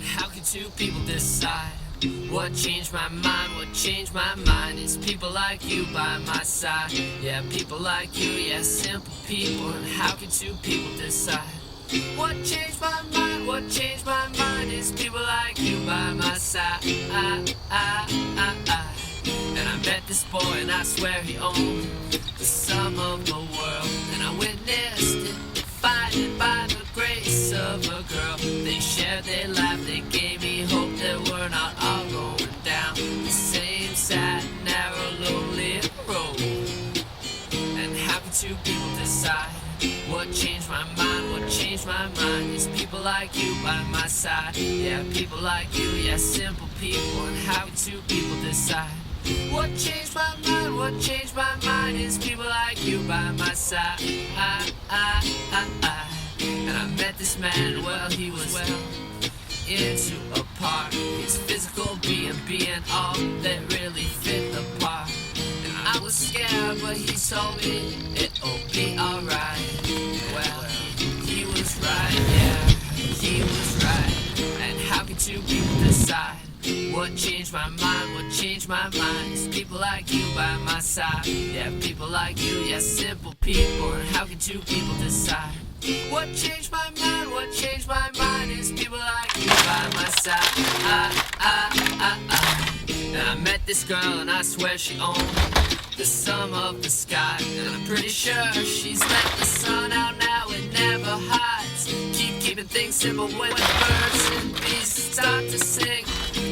How could two people decide? What changed my mind? What changed my mind is people like you by my side. Yeah, people like you, yeah, simple people. And how can two people decide? What changed my mind? What changed my mind is people like you by my side. And I met this boy and I swear he owned the sum of the world. And I witnessed it, defined by the grace of a girl. They shared, they laughed, they gave me hope that we're not all going down the same sad, narrow, lonely road. And how can two people decide? What changed my mind? What changed my mind is people like you by my side. Yeah, people like you, yeah, simple people. And how can two people decide? What changed my mind? What changed my mind is people like you by my side. And I met this man, well, he was into a part. His physical being all that really fit the part. And I was scared, but he told me it'll be alright. Well, he was right, yeah, he was right. And how can two people decide? What changed my mind? What changed my mind is people like you by my side. Yeah, people like you, yeah, simple people. And how can two people decide? What changed my mind? What changed my mind is people like you by my side. And I met this girl and I swear she owned the sum of the sky. And I'm pretty sure she's let the sun out now, it never hides. Keeping things simple when the birds and bees start to sing.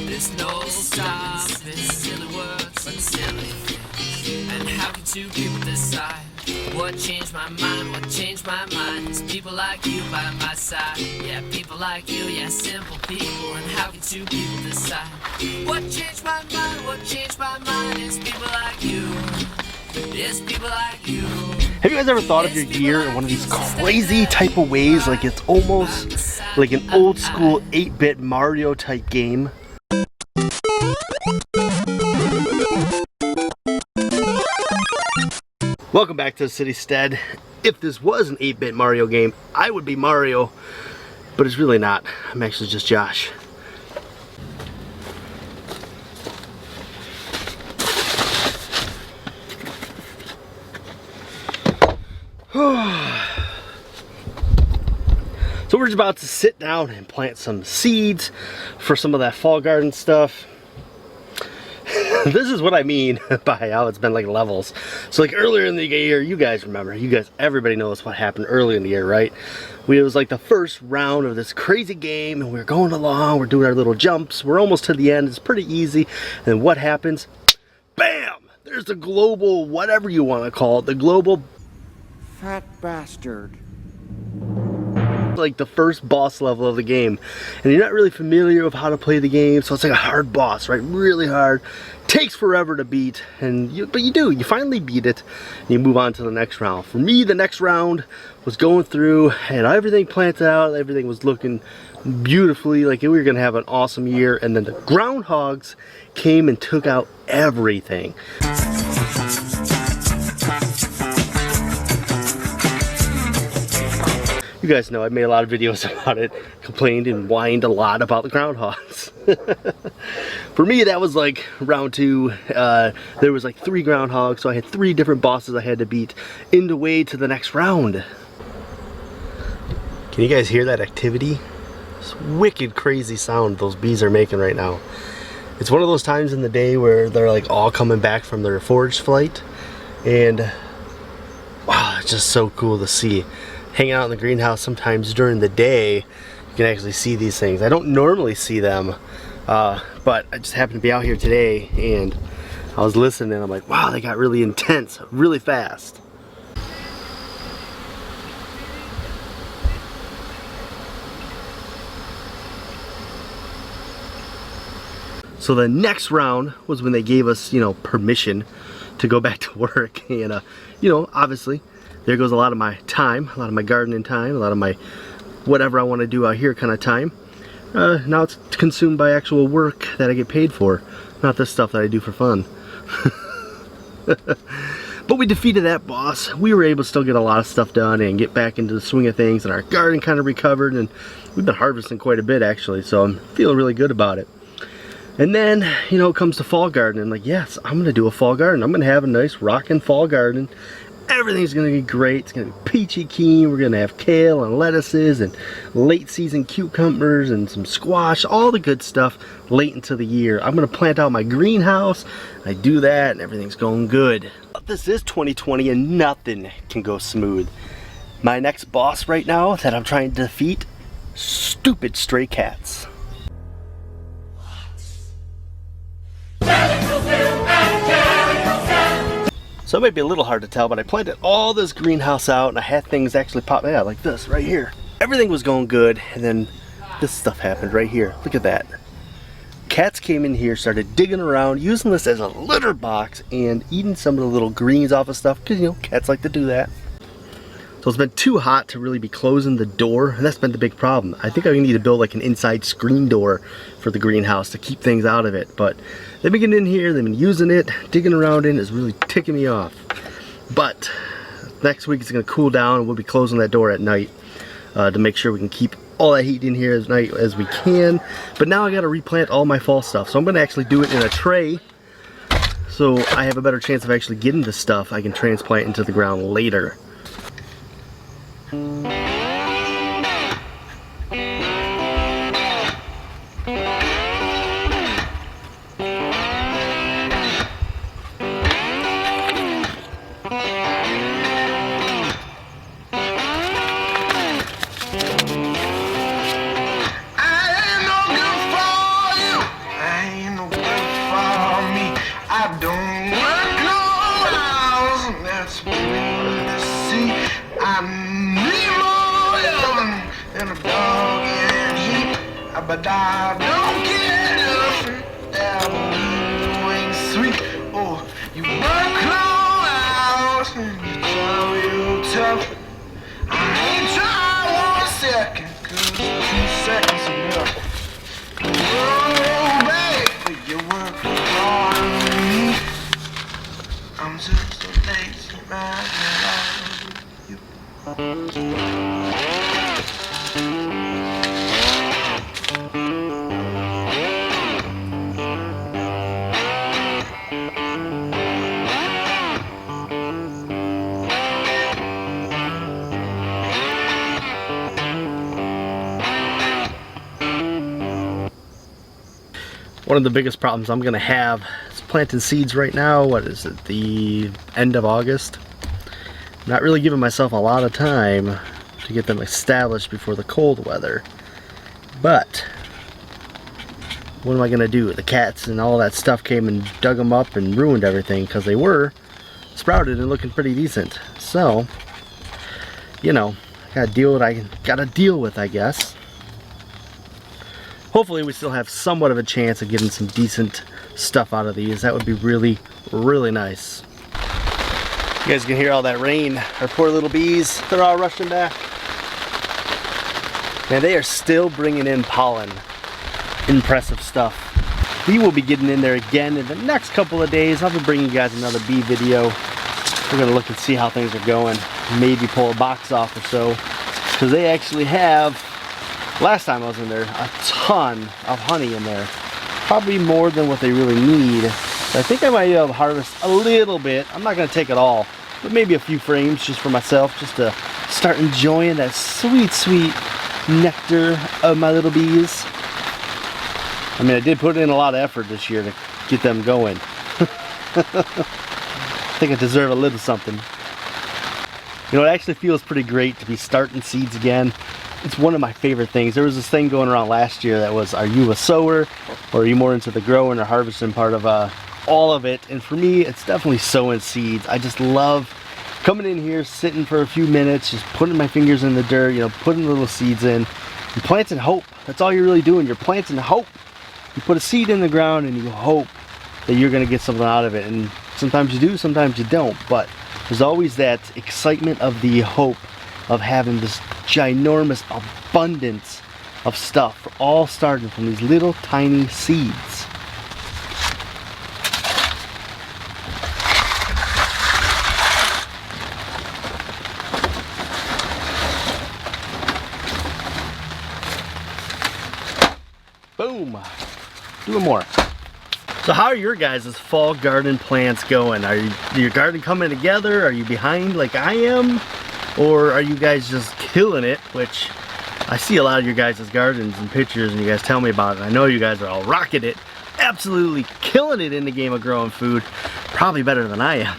There's no stopping silly words and silly things. And how can two people decide? What changed my mind? What changed my mind is people like you by my side. Yeah, people like you, yeah, simple people. And how can two people decide? What changed my mind? What changed my mind is people like you. Yes, people like you. Have you guys ever thought of your year in one of these crazy type of ways? Like it's almost like an old school 8-bit Mario type game. Welcome back to Citystead. If this was an 8-bit Mario game, I would be Mario, but it's really not. I'm actually just Josh. So we're just about to sit down and plant some seeds for some of that fall garden stuff. This is what I mean by how it's been like levels. So like earlier in the year, you guys remember, everybody knows what happened early in the year, right? It was like the first round of this crazy game and we're going along, we're doing our little jumps, we're almost to the end, it's pretty easy. And what happens? Bam! There's the global, whatever you want to call it, the global fat bastard. Like the first boss level of the game, and you're not really familiar with how to play the game, so it's like a hard boss, right? Really hard, takes forever to beat, but you finally beat it and you move on to the next round. For me, the next round was going through and everything planted out, everything was looking beautifully, like we were gonna have an awesome year, and then the groundhogs came and took out everything. You guys know I made a lot of videos about it, complained and whined a lot about the groundhogs. For me, that was like round 2. There was like 3 groundhogs, so I had 3 different bosses I had to beat in the way to the next round. Can you guys hear that activity? This wicked crazy sound those bees are making right now. It's one of those times in the day where they're like all coming back from their forage flight, and wow, it's just so cool to see. Hanging out in the greenhouse sometimes during the day, you can actually see these things. I don't normally see them, but I just happened to be out here today and I was listening and I'm like, wow, they got really intense, really fast. So the next round was when they gave us, permission to go back to work, and obviously there goes a lot of my time, a lot of my gardening time, a lot of my whatever I want to do out here kind of time. Now it's consumed by actual work that I get paid for, not this stuff that I do for fun. But But we defeated that boss. We were able to still get a lot of stuff done and get back into the swing of things, and our garden kind of recovered, and we've been harvesting quite a bit actually, so I'm feeling really good about it. And then, you know, it comes to fall garden. I'm like, yes, I'm gonna do a fall garden. I'm gonna have a nice rockin' fall garden. Everything's gonna be great. It's gonna be peachy keen. We're gonna have kale and lettuces and late season cucumbers and some squash, all the good stuff late into the year. I'm gonna plant out my greenhouse. I do that and everything's going good. But this is 2020 and nothing can go smooth. My next boss right now that I'm trying to defeat, stupid stray cats. So it might be a little hard to tell, but I planted all this greenhouse out and I had things actually pop out like this right here. Everything was going good, and then this stuff happened right here. Look at that. Cats came in here, started digging around, using this as a litter box and eating some of the little greens off of stuff, because, you know, cats like to do that. So it's been too hot to really be closing the door, and that's been the big problem. I think I need to build like an inside screen door for the greenhouse to keep things out of it. But they've been getting in here, they've been using it, digging around in it, is really ticking me off. But next week it's gonna cool down and we'll be closing that door at night to make sure we can keep all that heat in here as night as we can. But now I gotta replant all my fall stuff. So I'm gonna actually do it in a tray, so I have a better chance of actually getting the stuff I can transplant into the ground later. But I don't get nothing that wings sweet. Oh, you work long hours and you try real tough. I ain't trying 1 second, 'cause 2 seconds enough. Oh, baby, you work hard on me. I'm just a lazy man that loves you. One of the biggest problems I'm gonna have is planting seeds right now. What is it, the end of August? Not really giving myself a lot of time to get them established before the cold weather. But what am I gonna do? The cats and all that stuff came and dug them up and ruined everything, because they were sprouted and looking pretty decent. So, you know, gotta deal with what I gotta deal with, I guess. Hopefully we still have somewhat of a chance of getting some decent stuff out of these. That would be really, really nice. You guys can hear all that rain. Our poor little bees, they're all rushing back. Man, they are still bringing in pollen. Impressive stuff. We will be getting in there again in the next couple of days. I'll be bringing you guys another bee video. We're gonna look and see how things are going. Maybe pull a box off or so. Because they actually have, last time I was in there, a ton of honey in there. Probably more than what they really need. So I think I might be able to harvest a little bit. I'm not going to take it all, but maybe a few frames just for myself, just to start enjoying that sweet, sweet nectar of my little bees. I mean, I did put in a lot of effort this year to get them going. I think I deserve a little something. You know, it actually feels pretty great to be starting seeds again. It's one of my favorite things. There was this thing going around last year that was, are you a sower or are you more into the growing or harvesting part of all of it? And for me, it's definitely sowing seeds. I just love coming in here, sitting for a few minutes, just putting my fingers in the dirt, you know, putting little seeds in and planting hope. That's all you're really doing. You're planting hope. You put a seed in the ground and you hope that you're going to get something out of it. And sometimes you do, sometimes you don't. But there's always that excitement of the hope of having this ginormous abundance of stuff, all starting from these little tiny seeds. Boom. Doing more. So how are your guys' fall garden plants going? Are your garden coming together? Are you behind like I am? Or are you guys just killing it? Which I see a lot of your guys' gardens and pictures and you guys tell me about it. I know you guys are all rocking it. Absolutely killing it in the game of growing food. Probably better than I am.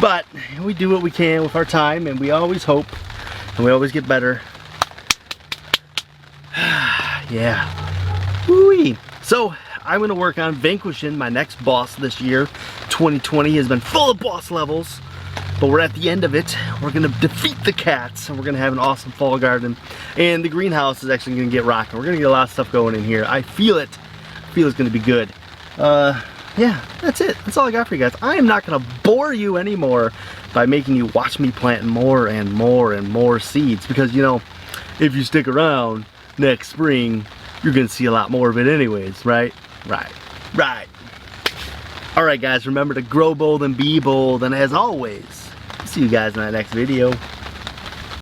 But we do what we can with our time and we always hope and we always get better. Yeah. Woo-wee. So I'm going to work on vanquishing my next boss this year. 2020 has been full of boss levels. But we're at the end of it. We're gonna defeat the cats and we're gonna have an awesome fall garden. And the greenhouse is actually gonna get rocking. We're gonna get a lot of stuff going in here. I feel it. I feel it's gonna be good. Yeah, that's it. That's all I got for you guys. I am not gonna bore you anymore by making you watch me plant more and more and more seeds. Because you know, if you stick around next spring, you're gonna see a lot more of it anyways, right? Right. Alright guys, remember to grow bold and be bold. And as always, see you guys in that next video.